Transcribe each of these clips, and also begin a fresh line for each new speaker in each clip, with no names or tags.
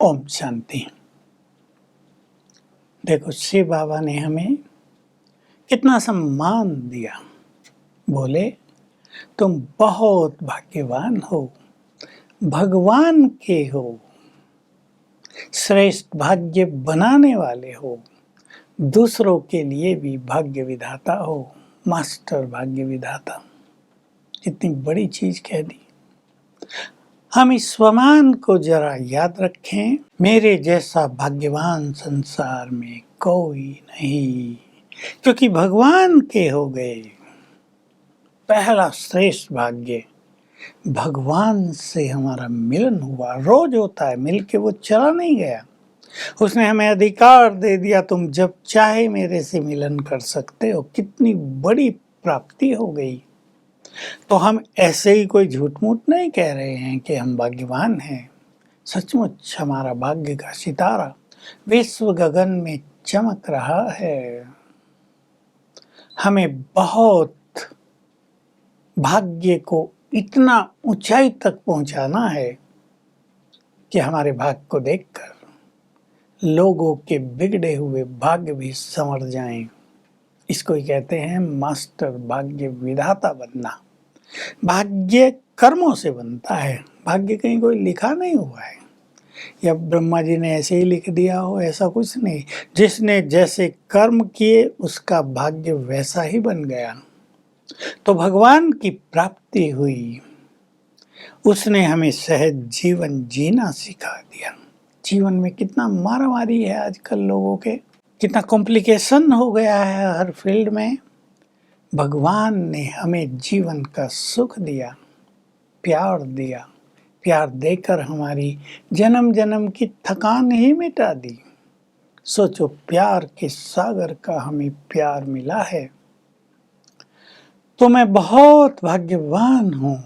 ओम शांति। देखो, शिव बाबा ने हमें कितना सम्मान दिया। बोले, तुम बहुत भाग्यवान हो, भगवान के हो, श्रेष्ठ भाग्य बनाने वाले हो, दूसरों के लिए भी भाग्य विधाता हो, मास्टर भाग्य विधाता। कितनी बड़ी चीज कह दी। हम इस स्वमान को जरा याद रखें। मेरे जैसा भाग्यवान संसार में कोई नहीं, क्योंकि भगवान के हो गए। पहला श्रेष्ठ भाग्य, भगवान से हमारा मिलन हुआ। रोज होता है, मिल के वो चला नहीं गया। उसने हमें अधिकार दे दिया, तुम जब चाहे मेरे से मिलन कर सकते हो। कितनी बड़ी प्राप्ति हो गई। तो हम ऐसे ही कोई झूठ मूठ नहीं कह रहे हैं कि हम भाग्यवान हैं। सचमुच हमारा भाग्य का सितारा विश्व गगन में चमक रहा है। हमें बहुत भाग्य को इतना ऊंचाई तक पहुंचाना है कि हमारे भाग्य को देखकर लोगों के बिगड़े हुए भाग्य भी संवर जाएं। इसको ही कहते हैं मास्टर भाग्य विधाता बनना। भाग्य कर्मों से बनता है। भाग्य कहीं कोई लिखा नहीं हुआ है, या ब्रह्मा जी ने ऐसे ही लिख दिया हो, ऐसा कुछ नहीं। जिसने जैसे कर्म किए उसका भाग्य वैसा ही बन गया। तो भगवान की प्राप्ति हुई, उसने हमें सहज जीवन जीना सिखा दिया। जीवन में कितना मारामारी है आजकल लोगों के, कितना कॉम्प्लिकेशन हो गया है हर फील्ड में। भगवान ने हमें जीवन का सुख दिया, प्यार दिया। प्यार देकर हमारी जन्म जन्म की थकान ही मिटा दी। सोचो, प्यार के सागर का हमें प्यार मिला है। तो मैं बहुत भाग्यवान हूं।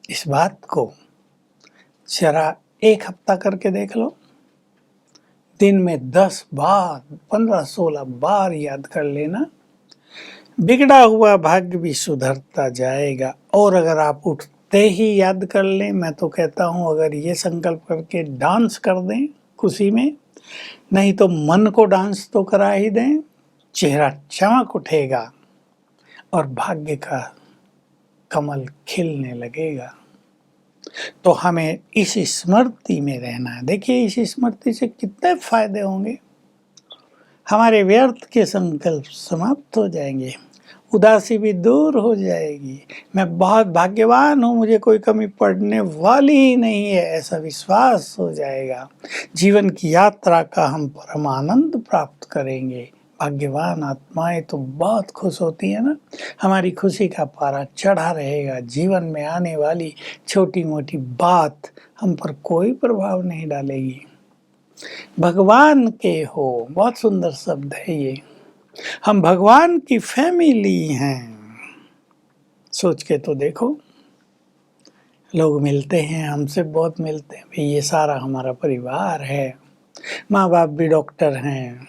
इस बात को जरा एक हफ्ता करके देख लो। दिन में 10 बार, 15, 16 बार याद कर लेना। बिगड़ा हुआ भाग्य भी सुधरता जाएगा। और अगर आप उठते ही याद कर लें, मैं तो कहता हूं अगर ये संकल्प करके डांस कर दें खुशी में, नहीं तो मन को डांस तो करा ही दें, चेहरा चमक उठेगा और भाग्य का कमल खिलने लगेगा। तो हमें इस स्मृति में रहना है। देखिए, इस स्मृति से कितने फायदे होंगे। हमारे व्यर्थ के संकल्प समाप्त हो जाएंगे, उदासी भी दूर हो जाएगी। मैं बहुत भाग्यवान हूँ, मुझे कोई कमी पड़ने वाली ही नहीं है, ऐसा विश्वास हो जाएगा। जीवन की यात्रा का हम परम आनंद प्राप्त करेंगे। भाग्यवान आत्माएं तो बहुत खुश होती है ना। हमारी खुशी का पारा चढ़ा रहेगा। जीवन में आने वाली छोटी मोटी बात हम पर कोई प्रभाव नहीं डालेगी। भगवान के हो, बहुत सुंदर शब्द है ये। हम भगवान की फैमिली हैं। सोच के तो देखो, लोग मिलते हैं, हमसे बहुत मिलते हैं, भाई ये सारा हमारा परिवार है। माँ बाप भी डॉक्टर हैं,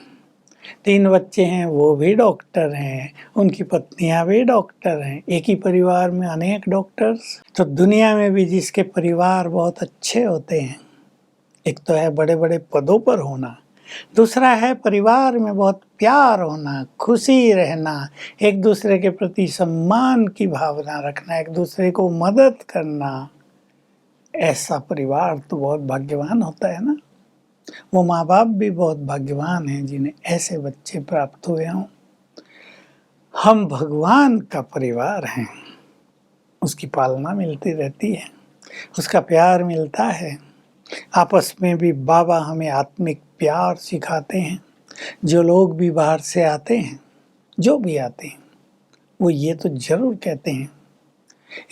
3 बच्चे हैं, वो भी डॉक्टर हैं, उनकी पत्नियां भी डॉक्टर हैं। एक ही परिवार में अनेक डॉक्टर्स। तो दुनिया में भी जिसके परिवार बहुत अच्छे होते हैं, एक तो है बड़े बड़े पदों पर होना, दूसरा है परिवार में बहुत प्यार होना, खुशी रहना, एक दूसरे के प्रति सम्मान की भावना रखना, एक दूसरे को मदद करना। ऐसा परिवार तो बहुत भाग्यवान होता है ना। वो माँ बाप भी बहुत भाग्यवान हैं जिन्हें ऐसे बच्चे प्राप्त हुए हों। हम भगवान का परिवार हैं। उसकी पालना मिलती रहती है, उसका प्यार मिलता है। आपस में भी बाबा हमें आत्मिक प्यार सिखाते हैं। जो लोग भी बाहर से आते हैं, जो भी आते हैं, वो ये तो जरूर कहते हैं,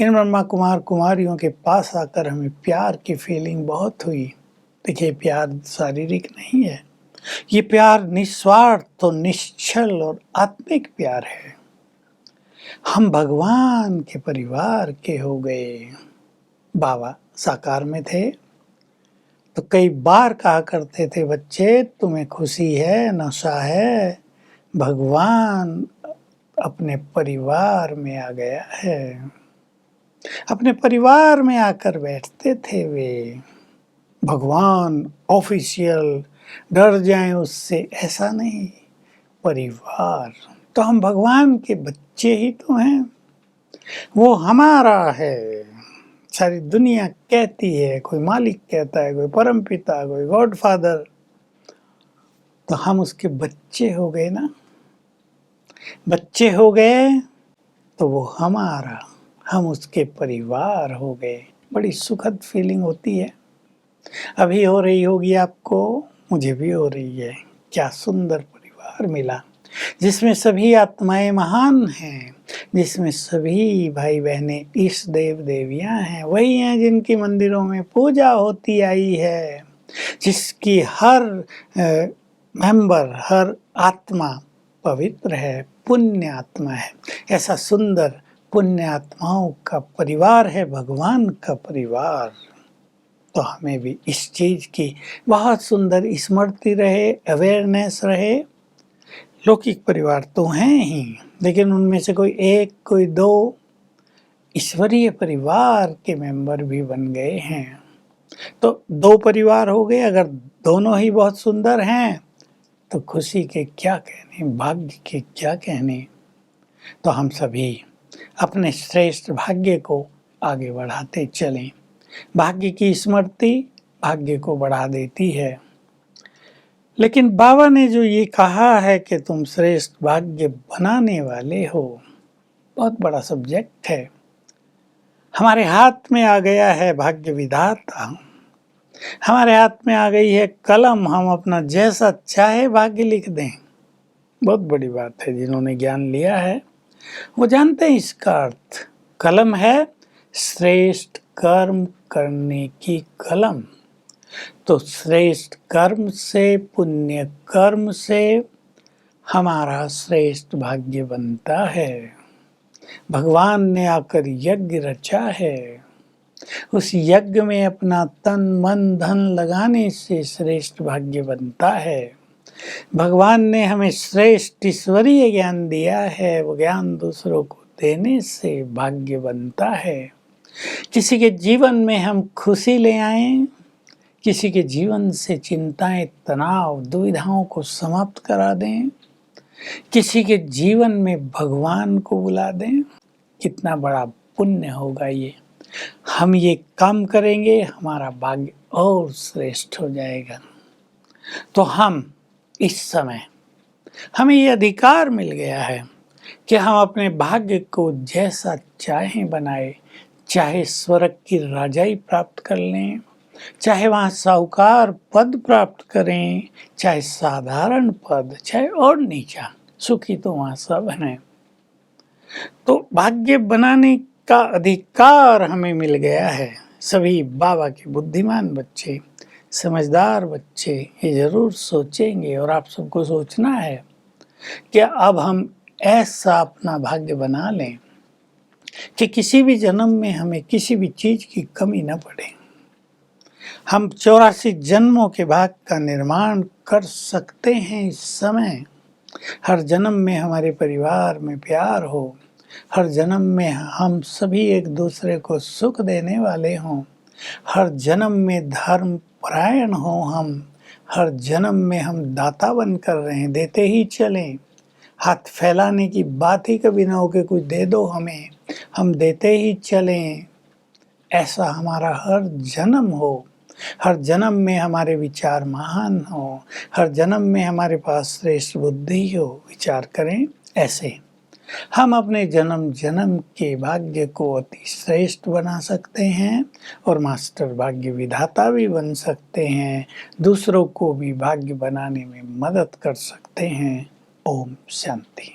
इन ब्रह्मा कुमार कुमारियों के पास आकर हमें प्यार की फीलिंग बहुत हुई। देखिए, प्यार शारीरिक नहीं है, ये प्यार निस्वार्थ तो निश्चल और आत्मिक प्यार है। हम भगवान के परिवार के हो गए। बाबा साकार में थे तो कई बार कहा करते थे, बच्चे तुम्हें खुशी है, नशा है, भगवान अपने परिवार में आ गया है। अपने परिवार में आकर बैठते थे वे। भगवान ऑफिशियल डर जाएं उससे, ऐसा नहीं। परिवार तो हम भगवान के बच्चे ही तो हैं, वो हमारा है। सारी दुनिया कहती है, कोई मालिक कहता है, कोई परम पिता, कोई गॉड फादर, तो हम उसके बच्चे हो गए ना। बच्चे हो गए तो वो हमारा, हम उसके परिवार हो गए। बड़ी सुखद फीलिंग होती है। अभी हो रही होगी आपको, मुझे भी हो रही है। क्या सुंदर परिवार मिला, जिसमें सभी आत्माएं महान हैं, जिसमें सभी भाई बहनें इष्ट देव देवियां हैं, वही हैं जिनकी मंदिरों में पूजा होती आई है, जिसकी हर मेंबर, हर आत्मा पवित्र है, पुण्य आत्मा है। ऐसा सुंदर पुण्य आत्माओं का परिवार है भगवान का परिवार। तो हमें भी इस चीज की बहुत सुंदर स्मृति रहे, अवेयरनेस रहे। लौकिक परिवार तो हैं ही, लेकिन उनमें से कोई एक, कोई दो ईश्वरीय परिवार के मेंबर भी बन गए हैं। तो दो परिवार हो गए। अगर दोनों ही बहुत सुंदर हैं तो खुशी के क्या कहने, भाग्य के क्या कहने। तो हम सभी अपने श्रेष्ठ भाग्य को आगे बढ़ाते चलें। भाग्य की स्मृति भाग्य को बढ़ा देती है। लेकिन बाबा ने जो ये कहा है कि तुम श्रेष्ठ भाग्य बनाने वाले हो, बहुत बड़ा सब्जेक्ट है। हमारे हाथ में आ गया है भाग्य विधाता, हमारे हाथ में आ गई है कलम, हम अपना जैसा चाहे भाग्य लिख दें। बहुत बड़ी बात है। जिन्होंने ज्ञान लिया है वो जानते हैं इसका अर्थ। कलम है श्रेष्ठ कर्म करने की कलम। तो श्रेष्ठ कर्म से, पुण्य कर्म से हमारा श्रेष्ठ भाग्य बनता है। भगवान ने आकर यज्ञ रचा है, उस यज्ञ में अपना तन मन धन लगाने से श्रेष्ठ भाग्य बनता है। भगवान ने हमें श्रेष्ठ ईश्वरीय ज्ञान दिया है, वो ज्ञान दूसरों को देने से भाग्य बनता है। किसी के जीवन में हम खुशी ले आएं, किसी के जीवन से चिंताएं, तनाव, दुविधाओं को समाप्त करा दें, किसी के जीवन में भगवान को बुला दें, कितना बड़ा पुण्य होगा ये। हम ये काम करेंगे, हमारा भाग्य और श्रेष्ठ हो जाएगा। तो हम इस समय, हमें ये अधिकार मिल गया है कि हम अपने भाग्य को जैसा चाहें बनाए। चाहे स्वर्ग की राजाई प्राप्त कर लें, चाहे वहाँ साहूकार पद प्राप्त करें, चाहे साधारण पद, चाहे और नीचा, सुखी तो वहाँ सब हैं। तो भाग्य बनाने का अधिकार हमें मिल गया है। सभी बाबा के बुद्धिमान बच्चे, समझदार बच्चे ये जरूर सोचेंगे, और आप सबको सोचना है कि अब हम ऐसा अपना भाग्य बना लें कि किसी भी जन्म में हमें किसी भी चीज की कमी न पड़े। हम 84 जन्मों के भाग का निर्माण कर सकते हैं इस समय। हर जन्म में हमारे परिवार में प्यार हो, हर जन्म में हम सभी एक दूसरे को सुख देने वाले हों, हर जन्म में धर्म परायण हो हम, हर जन्म में हम दाता बन कर रहे हैं, देते ही चलें। हाथ फैलाने की बात ही कभी ना हो कि कुछ दे दो हमें, हम देते ही चलें। ऐसा हमारा हर जन्म हो, हर जन्म में हमारे विचार महान हो, हर जन्म में हमारे पास श्रेष्ठ बुद्धि हो। विचार करें ऐसे हम अपने जन्म जन्म के भाग्य को अति श्रेष्ठ बना सकते हैं, और मास्टर भाग्य विधाता भी बन सकते हैं। दूसरों को भी भाग्य बनाने में मदद कर सकते हैं। ओम शांति।